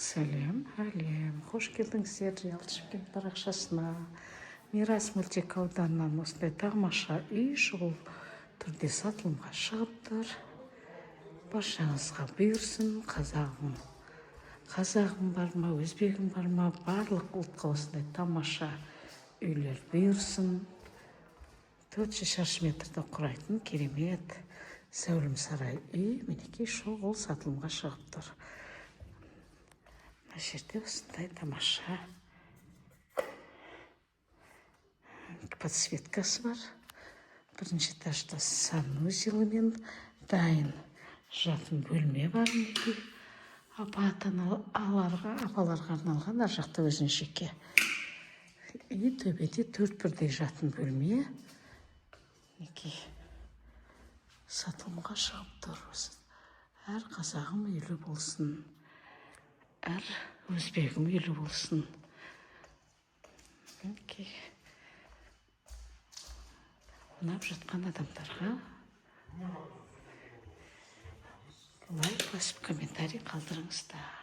Сәлем, әлем. Қош келдіңіздер Реал Шымкент парақшасына. Мирас мөлтек ауданынан осындай тамаша үй шұғыл түрде сатылымға шығып тұр. Баршаңызға бұйырсын. Қазағым бар ма, өзбегім бар ма, барлық ұлтқа осындай тамаша үйлер бұйырсын. 400 шаршы метрді құрайтын керемет зәулім сарай үй мінекей шұғыл сатылымға шығып тұр. Мына жерде осындай тамаша подсветкасы бар. Бірінші этажда санузелімен дайын жатын бөлме бар. Мінекей апаларға арналған, ар жақта өзінің жеке. И төбеде 4 бірдей жатын бөлме. Мінекей сатылымға шығып тұр. Әр қазағым үйлі болсын, әр өзбегім үйлі болсын. Мінекей ұнап жатқан адамдарға лайк басып комментарий қалдырыңыздар.